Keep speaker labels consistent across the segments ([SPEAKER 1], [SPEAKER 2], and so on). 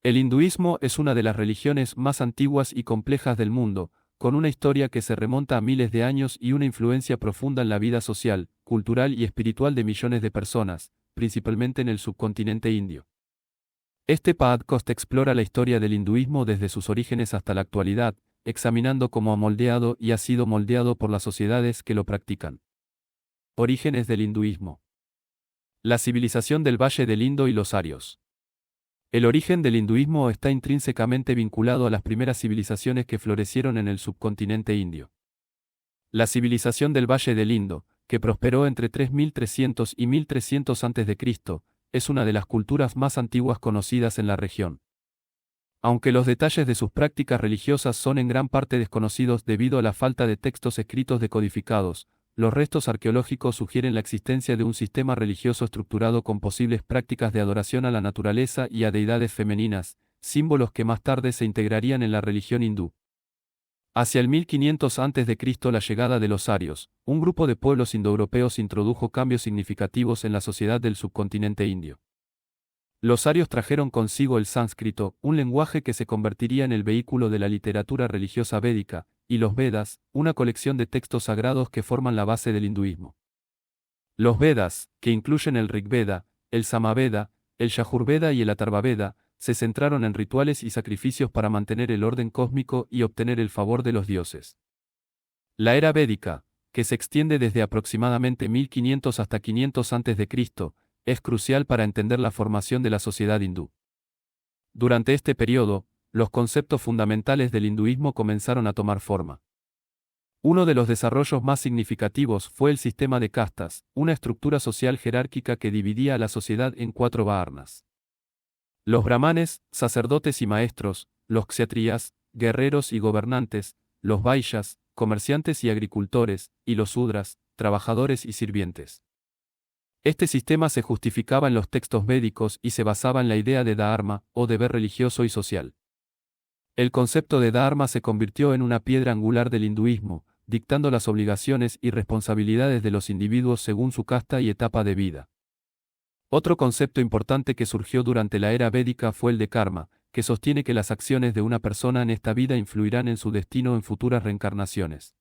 [SPEAKER 1] El hinduismo es una de las religiones más antiguas y complejas del mundo, con una historia que se remonta a miles de años y una influencia profunda en la vida social, cultural y espiritual de millones de personas, principalmente en el subcontinente indio. Este podcast explora la historia del hinduismo desde sus orígenes hasta la actualidad, examinando cómo ha moldeado y ha sido moldeado por las sociedades que lo practican. Orígenes del hinduismo. La civilización del Valle del Indo y los arios. El origen del hinduismo está intrínsecamente vinculado a las primeras civilizaciones que florecieron en el subcontinente indio. La civilización del Valle del Indo, que prosperó entre 3300 y 1300 a.C., es una de las culturas más antiguas conocidas en la región. Aunque los detalles de sus prácticas religiosas son en gran parte desconocidos debido a la falta de textos escritos decodificados, los restos arqueológicos sugieren la existencia de un sistema religioso estructurado con posibles prácticas de adoración a la naturaleza y a deidades femeninas, símbolos que más tarde se integrarían en la religión hindú. Hacia el 1500 a.C. la llegada de los arios, un grupo de pueblos indoeuropeos introdujo cambios significativos en la sociedad del subcontinente indio. Los arios trajeron consigo el sánscrito, un lenguaje que se convertiría en el vehículo de la literatura religiosa védica, y los Vedas, una colección de textos sagrados que forman la base del hinduismo. Los Vedas, que incluyen el Rigveda, el Samaveda, el Yajurveda y el Atharvaveda, se centraron en rituales y sacrificios para mantener el orden cósmico y obtener el favor de los dioses. La era védica, que se extiende desde aproximadamente 1500 hasta 500 a.C., es crucial para entender la formación de la sociedad hindú. Durante este periodo, los conceptos fundamentales del hinduismo comenzaron a tomar forma. Uno de los desarrollos más significativos fue el sistema de castas, una estructura social jerárquica que dividía a la sociedad en 4 varnas. Los brahmanes, sacerdotes y maestros; los kshatriyas, guerreros y gobernantes; los vaishyas, comerciantes y agricultores; y los sudras, trabajadores y sirvientes. Este sistema se justificaba en los textos védicos y se basaba en la idea de dharma, o deber religioso y social. El concepto de dharma se convirtió en una piedra angular del hinduismo, dictando las obligaciones y responsabilidades de los individuos según su casta y etapa de vida. Otro concepto importante que surgió durante la era védica fue el de karma, que sostiene que las acciones de una persona en esta vida influirán en su destino en futuras reencarnaciones.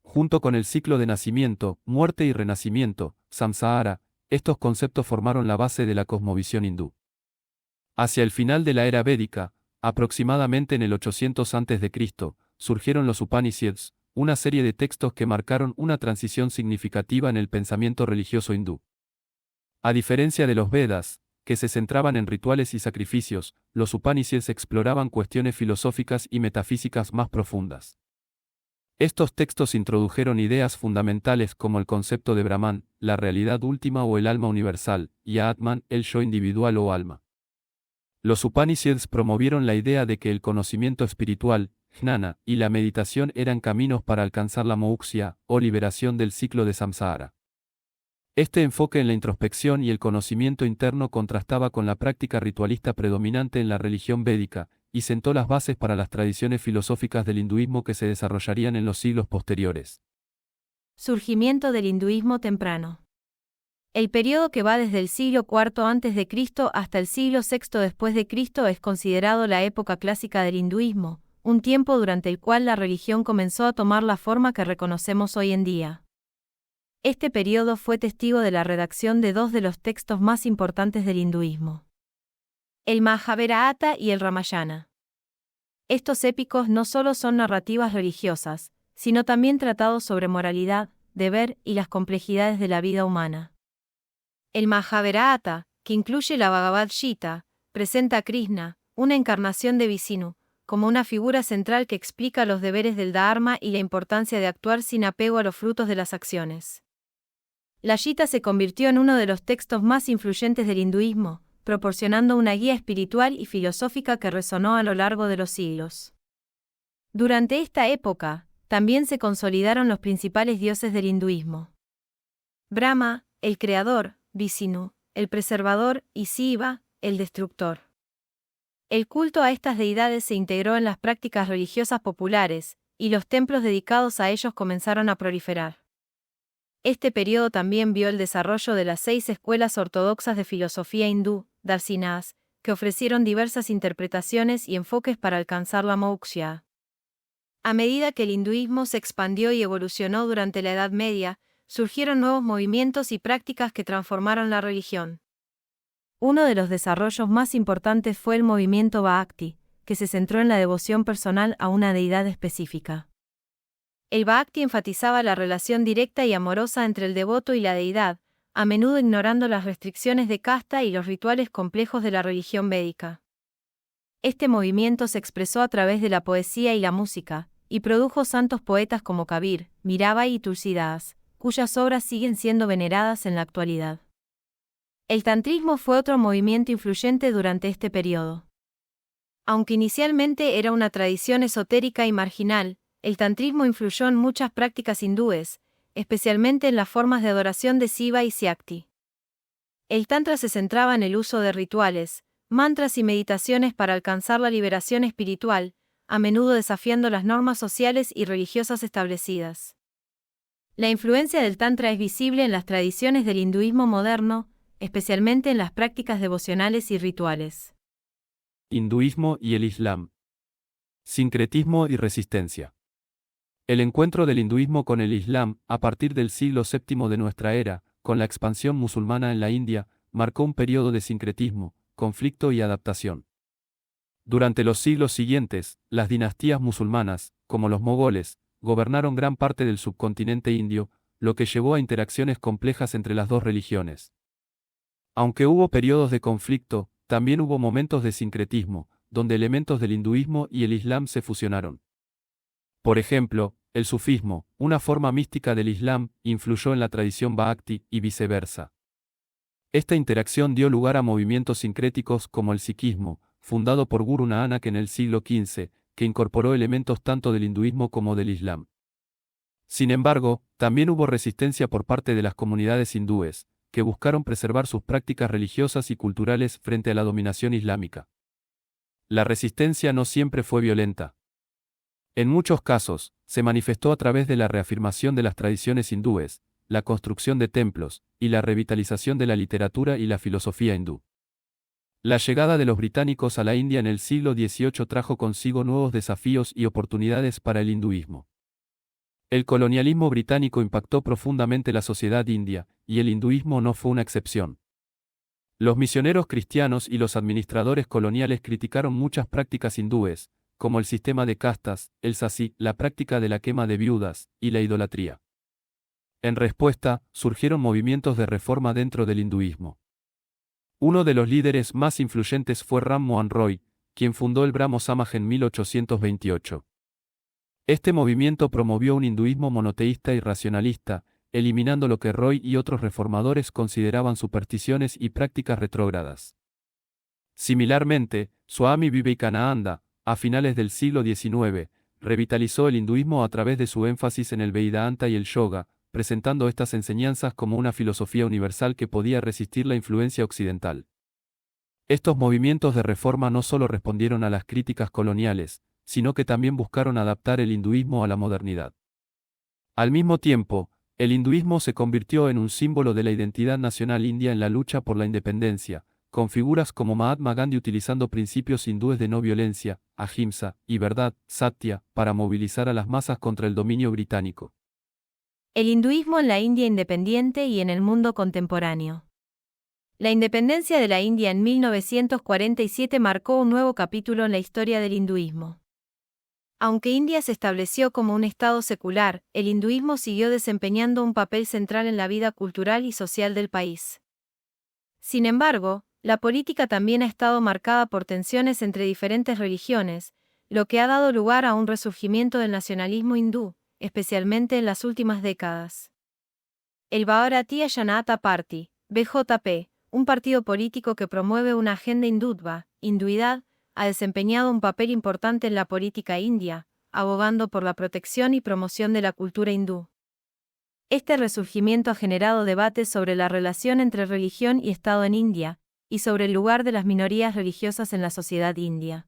[SPEAKER 1] Junto con el ciclo de nacimiento, muerte y renacimiento, samsara, estos conceptos formaron la base de la cosmovisión hindú. Hacia el final de la era védica, aproximadamente en el 800 a.C., surgieron los Upanishads, una serie de textos que marcaron una transición significativa en el pensamiento religioso hindú. A diferencia de los Vedas, que se centraban en rituales y sacrificios, los Upanishads exploraban cuestiones filosóficas y metafísicas más profundas. Estos textos introdujeron ideas fundamentales como el concepto de Brahman, la realidad última o el alma universal, y Atman, el yo individual o alma. Los Upanishads promovieron la idea de que el conocimiento espiritual, jnana, y la meditación eran caminos para alcanzar la moksha, o liberación del ciclo de samsara. Este enfoque en la introspección y el conocimiento interno contrastaba con la práctica ritualista predominante en la religión védica, y sentó las bases para las tradiciones filosóficas del hinduismo que se desarrollarían en los siglos posteriores.
[SPEAKER 2] Surgimiento del hinduismo temprano. El periodo que va desde el siglo IV a.C. hasta el siglo VI después de Cristo es considerado la época clásica del hinduismo, un tiempo durante el cual la religión comenzó a tomar la forma que reconocemos hoy en día. Este periodo fue testigo de la redacción de 2 de los textos más importantes del hinduismo: el Mahabharata y el Ramayana. Estos épicos no solo son narrativas religiosas, sino también tratados sobre moralidad, deber y las complejidades de la vida humana. El Mahabharata, que incluye la Bhagavad Gita, presenta a Krishna, una encarnación de Vishnu, como una figura central que explica los deberes del Dharma y la importancia de actuar sin apego a los frutos de las acciones. La Gita se convirtió en uno de los textos más influyentes del hinduismo, proporcionando una guía espiritual y filosófica que resonó a lo largo de los siglos. Durante esta época, también se consolidaron los principales dioses del hinduismo: Brahma, el creador; Vishnu, el preservador; y Shiva, el destructor. El culto a estas deidades se integró en las prácticas religiosas populares, y los templos dedicados a ellos comenzaron a proliferar. Este periodo también vio el desarrollo de las 6 escuelas ortodoxas de filosofía hindú, Darsinas, que ofrecieron diversas interpretaciones y enfoques para alcanzar la moksha. A medida que el hinduismo se expandió y evolucionó durante la Edad Media, surgieron nuevos movimientos y prácticas que transformaron la religión. Uno de los desarrollos más importantes fue el movimiento Bhakti, que se centró en la devoción personal a una deidad específica. El Bhakti enfatizaba la relación directa y amorosa entre el devoto y la deidad, a menudo ignorando las restricciones de casta y los rituales complejos de la religión védica. Este movimiento se expresó a través de la poesía y la música, y produjo santos poetas como Kabir, Mirabai y Tulsidas, cuyas obras siguen siendo veneradas en la actualidad. El tantrismo fue otro movimiento influyente durante este periodo. Aunque inicialmente era una tradición esotérica y marginal, el tantrismo influyó en muchas prácticas hindúes, especialmente en las formas de adoración de Shiva y Shakti. El tantra se centraba en el uso de rituales, mantras y meditaciones para alcanzar la liberación espiritual, a menudo desafiando las normas sociales y religiosas establecidas. La influencia del tantra es visible en las tradiciones del hinduismo moderno, especialmente en las prácticas devocionales y rituales.
[SPEAKER 1] Hinduismo y el Islam. Sincretismo y resistencia. El encuentro del hinduismo con el Islam, a partir del siglo VII de nuestra era, con la expansión musulmana en la India, marcó un periodo de sincretismo, conflicto y adaptación. Durante los siglos siguientes, las dinastías musulmanas, como los mogoles, gobernaron gran parte del subcontinente indio, lo que llevó a interacciones complejas entre las dos religiones. Aunque hubo periodos de conflicto, también hubo momentos de sincretismo, donde elementos del hinduismo y el islam se fusionaron. Por ejemplo, el sufismo, una forma mística del islam, influyó en la tradición bhakti y viceversa. Esta interacción dio lugar a movimientos sincréticos como el sikhismo, fundado por Guru Nanak en el siglo XV, que incorporó elementos tanto del hinduismo como del islam. Sin embargo, también hubo resistencia por parte de las comunidades hindúes, que buscaron preservar sus prácticas religiosas y culturales frente a la dominación islámica. La resistencia no siempre fue violenta. En muchos casos, se manifestó a través de la reafirmación de las tradiciones hindúes, la construcción de templos, y la revitalización de la literatura y la filosofía hindú. La llegada de los británicos a la India en el siglo XVIII trajo consigo nuevos desafíos y oportunidades para el hinduismo. El colonialismo británico impactó profundamente la sociedad india, y el hinduismo no fue una excepción. Los misioneros cristianos y los administradores coloniales criticaron muchas prácticas hindúes, como el sistema de castas, el sasi, la práctica de la quema de viudas, y la idolatría. En respuesta, surgieron movimientos de reforma dentro del hinduismo. Uno de los líderes más influyentes fue Ram Mohan Roy, quien fundó el Brahmo Samaj en 1828. Este movimiento promovió un hinduismo monoteísta y racionalista, eliminando lo que Roy y otros reformadores consideraban supersticiones y prácticas retrógradas. Similarmente, Swami Vivekananda, a finales del siglo XIX, revitalizó el hinduismo a través de su énfasis en el Vedanta y el yoga, presentando estas enseñanzas como una filosofía universal que podía resistir la influencia occidental. Estos movimientos de reforma no solo respondieron a las críticas coloniales, sino que también buscaron adaptar el hinduismo a la modernidad. Al mismo tiempo, el hinduismo se convirtió en un símbolo de la identidad nacional india en la lucha por la independencia, con figuras como Mahatma Gandhi utilizando principios hindúes de no violencia, ahimsa y verdad, satya, para movilizar a las masas contra el dominio británico.
[SPEAKER 2] El hinduismo en la India independiente y en el mundo contemporáneo. La independencia de la India en 1947 marcó un nuevo capítulo en la historia del hinduismo. Aunque India se estableció como un estado secular, el hinduismo siguió desempeñando un papel central en la vida cultural y social del país. Sin embargo, la política también ha estado marcada por tensiones entre diferentes religiones, lo que ha dado lugar a un resurgimiento del nacionalismo hindú, especialmente en las últimas décadas. El Bharatiya Janata Party, BJP, un partido político que promueve una agenda hindutva, hinduidad, ha desempeñado un papel importante en la política india, abogando por la protección y promoción de la cultura hindú. Este resurgimiento ha generado debates sobre la relación entre religión y Estado en India, y sobre el lugar de las minorías religiosas en la sociedad india.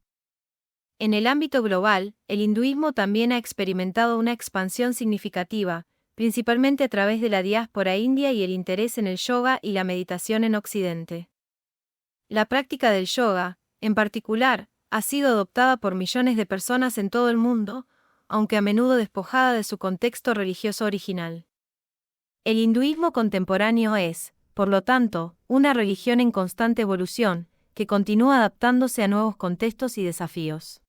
[SPEAKER 2] En el ámbito global, el hinduismo también ha experimentado una expansión significativa, principalmente a través de la diáspora india y el interés en el yoga y la meditación en Occidente. La práctica del yoga, en particular, ha sido adoptada por millones de personas en todo el mundo, aunque a menudo despojada de su contexto religioso original. El hinduismo contemporáneo es, por lo tanto, una religión en constante evolución, que continúa adaptándose a nuevos contextos y desafíos.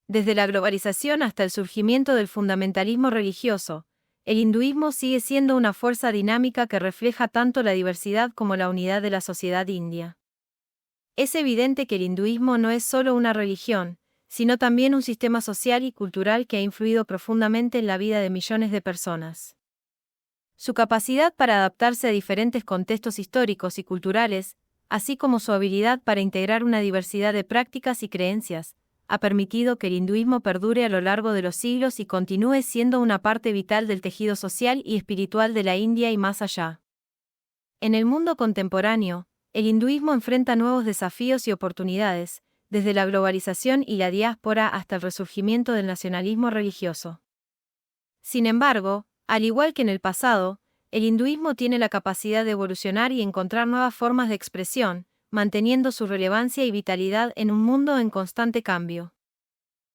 [SPEAKER 2] Desde la globalización hasta el surgimiento del fundamentalismo religioso, el hinduismo sigue siendo una fuerza dinámica que refleja tanto la diversidad como la unidad de la sociedad india. Es evidente que el hinduismo no es solo una religión, sino también un sistema social y cultural que ha influido profundamente en la vida de millones de personas. Su capacidad para adaptarse a diferentes contextos históricos y culturales, así como su habilidad para integrar una diversidad de prácticas y creencias, ha permitido que el hinduismo perdure a lo largo de los siglos y continúe siendo una parte vital del tejido social y espiritual de la India y más allá. En el mundo contemporáneo, el hinduismo enfrenta nuevos desafíos y oportunidades, desde la globalización y la diáspora hasta el resurgimiento del nacionalismo religioso. Sin embargo, al igual que en el pasado, el hinduismo tiene la capacidad de evolucionar y encontrar nuevas formas de expresión, manteniendo su relevancia y vitalidad en un mundo en constante cambio.